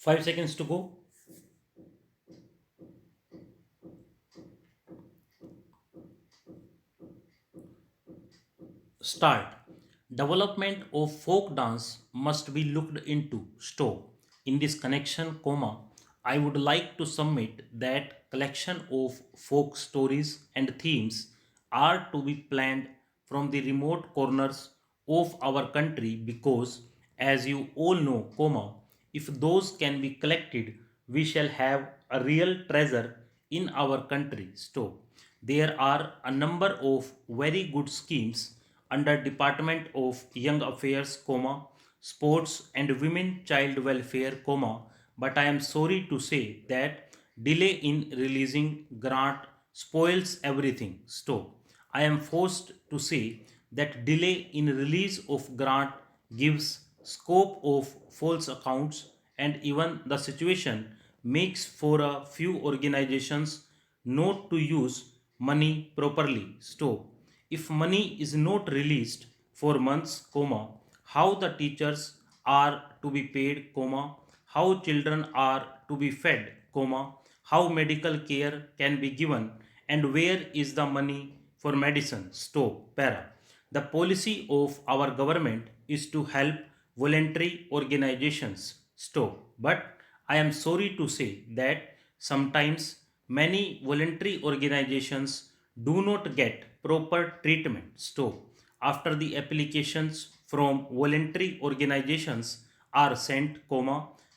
5 seconds to go. Start. Development of folk dance must be looked into. Stop. In this connection, I would like to submit that collection of folk stories and themes are to be planned from the remote corners of our country because, as you all know, if those can be collected, we shall have a real treasure in our country. Stop. There are a number of very good schemes under Department of Young Affairs, Sports and Women Child Welfare, but I am sorry to say that delay in releasing grant spoils everything. Stop. I am forced to say that delay in release of grant gives scope of false accounts, and even the situation makes for a few organizations not to use money properly. Stop. If money is not released for months, how the teachers are to be paid, how children are to be fed, how medical care can be given, and where is the money for medicine. Stop. Para. The policy of our government is to help voluntary organizations. Stop. But I am sorry to say that sometimes many voluntary organizations do not get proper treatment. Stop. After the applications from voluntary organizations are sent,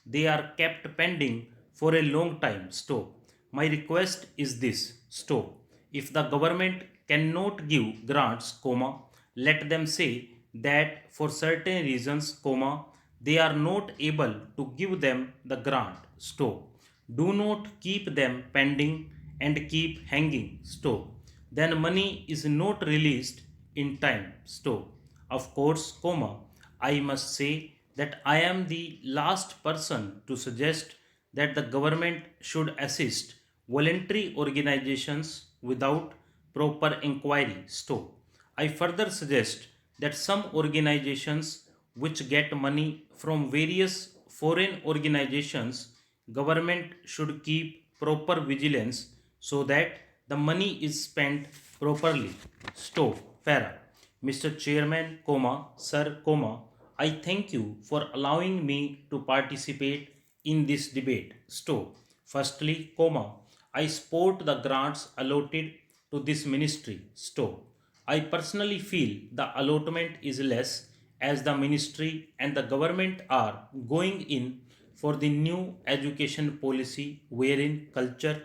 they are kept pending for a long time. Stop. My request is this. Stop. If the government cannot give grants, let them say that for certain reasons, they are not able to give them the grant. Stop. Do not keep them pending and keep hanging. Stop. Then money is not released in time. Stop. Of course, I must say that I am the last person to suggest that the government should assist voluntary organizations without proper inquiry. Stop. I further suggest that some organizations which get money from various foreign organizations, government should keep proper vigilance so that the money is spent properly. Stop. Farah. Mr. Chairman, Sir, I thank you for allowing me to participate in this debate. Stop. Firstly, I support the grants allotted to this ministry. Stop. I personally feel the allotment is less as the ministry and the government are going in for the new education policy wherein culture,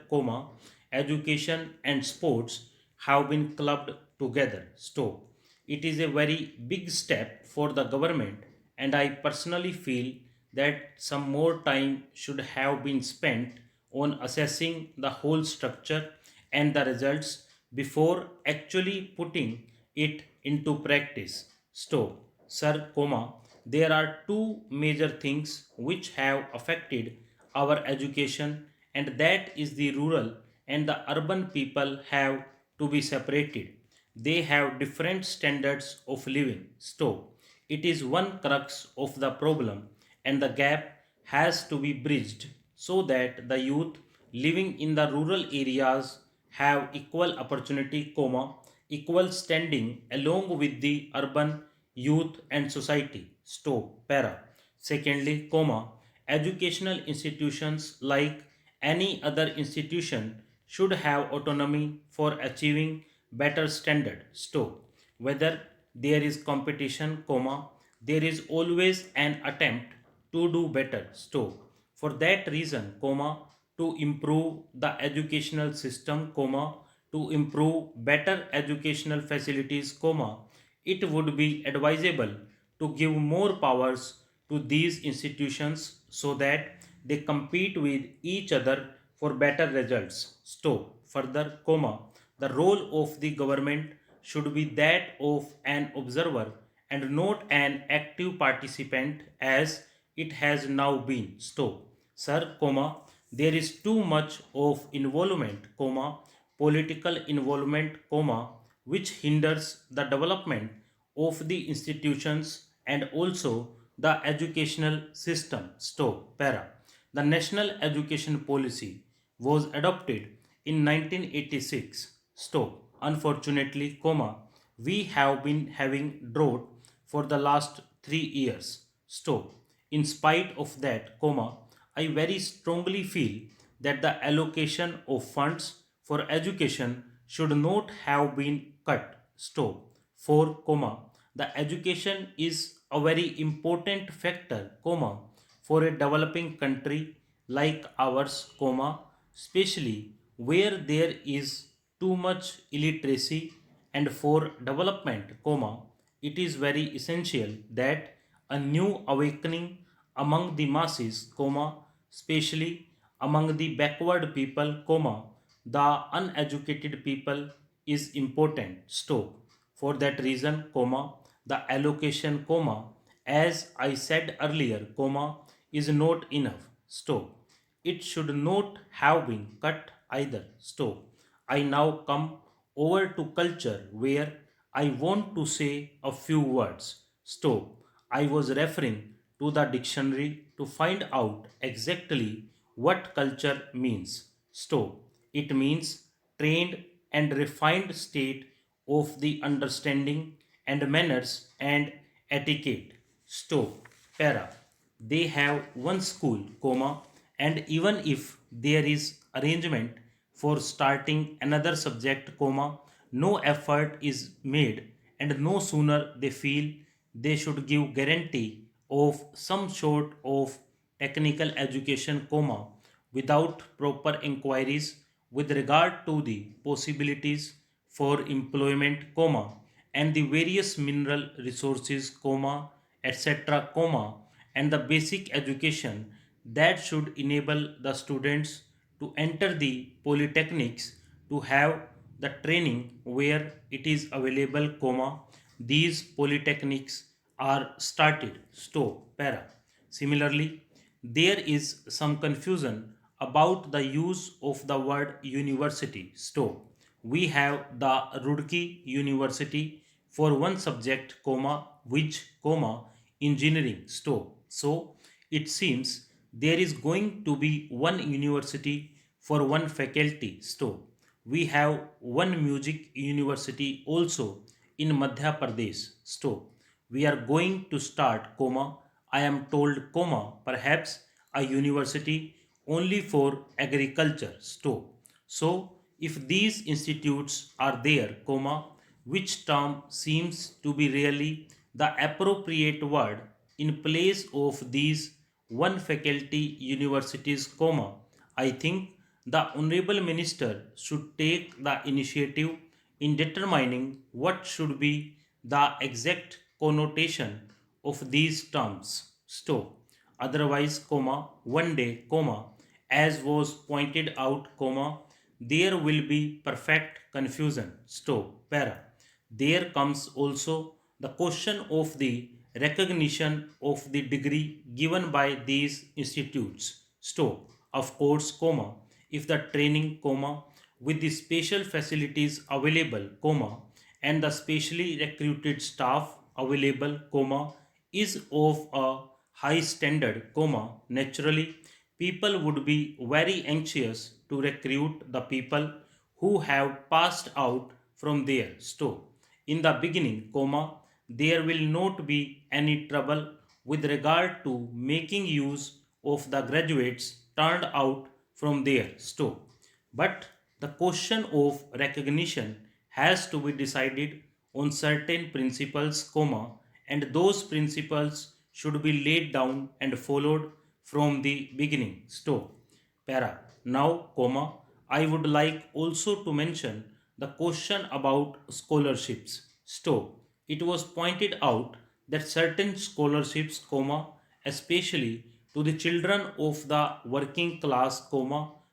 education and sports have been clubbed together. Stop. It is a very big step for the government, and I personally feel that some more time should have been spent on assessing the whole structure and the results before actually putting it into practice. Stop. Sir, there are two major things which have affected our education, and that is the rural and the urban people have to be separated. They have different standards of living. Stop. It is one crux of the problem, and the gap has to be bridged so that the youth living in the rural areas have equal opportunity, equal standing along with the urban youth and society. Stop. Para. Secondly, educational institutions like any other institution should have autonomy for achieving better standard. Stop. Whether there is competition, there is always an attempt to do better. Stop. For that reason, to improve the educational system, to improve better educational facilities, it would be advisable to give more powers to these institutions so that they compete with each other for better results. Stop. Further, the role of the government should be that of an observer and not an active participant as it has now been. Stop. Sir, there is too much of involvement, political involvement, which hinders the development of the institutions and also the educational system. Stop. Para. The National Education Policy was adopted in 1986. Stop. Unfortunately, we have been having drought for the last 3 years. Stop. In spite of that, I very strongly feel that the allocation of funds for education should not have been cut. Stop. 4, the education is a very important factor, for a developing country like ours, especially where there is too much illiteracy, and for development, it is very essential that a new awakening among the masses, especially among the backward people, the uneducated people is important. Stop. For that reason, the allocation, as I said earlier, is not enough. Stop. It should not have been cut either. Stop. I now come over to culture where I want to say a few words. Stop. I was referring to the dictionary to find out exactly what culture means. Stop. It means trained and refined state of the understanding and manners and etiquette. Stop. Para. They have one school, and even if there is arrangement for starting another subject, no effort is made, and no sooner they feel they should give guarantee of some sort of technical education, without proper inquiries with regard to the possibilities for employment, and the various mineral resources, etc., and the basic education that should enable the students to enter the polytechnics to have the training where it is available, these polytechnics are started. Stop. Para. Similarly, there is some confusion about the use of the word university. Stop. We have the Rudki University for one subject, which, engineering. Stop. So it seems there is going to be one university for one faculty. Stop. We have one music university also in Madhya Pradesh. Stop. We are going to start, I am told, perhaps a university only for agriculture. Stop. So if these institutes are there, which term seems to be really the appropriate word in place of these one faculty universities, I think the Honorable Minister should take the initiative in determining what should be the exact connotation of these terms. Stop. Otherwise, one day, as was pointed out, there will be perfect confusion. Stop. Para. There comes also the question of the recognition of the degree given by these institutes. Stop. Of course, if the training, with the special facilities available, and the specially recruited staff available, is of a high standard, naturally people would be very anxious to recruit the people who have passed out from their store. In the beginning, there will not be any trouble with regard to making use of the graduates turned out from their store. But the question of recognition has to be decided on certain principles, and those principles should be laid down and followed from the beginning. Stop. Para. Now, I would like also to mention the question about scholarships. Stop. It was pointed out that certain scholarships, especially to the children of the working class,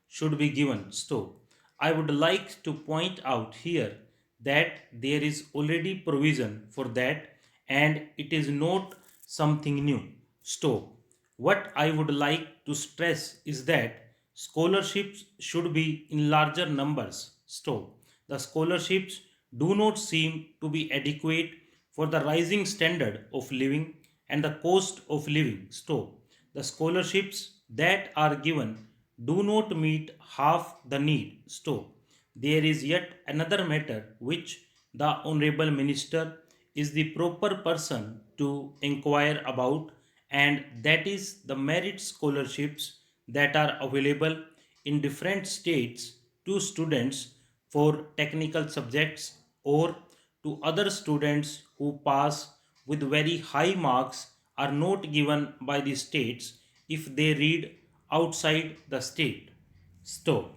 should be given. Stop. I would like to point out here that there is already provision for that, and it is not something new. Stop. What I would like to stress is that scholarships should be in larger numbers. Stop. The scholarships do not seem to be adequate for the rising standard of living and the cost of living. Stop. The scholarships that are given do not meet half the need. So, there is yet another matter which the Honorable Minister is the proper person to inquire about, and that is the merit scholarships that are available in different states to students for technical subjects or to other students who pass with very high marks are not given by the states if they read outside the state. So,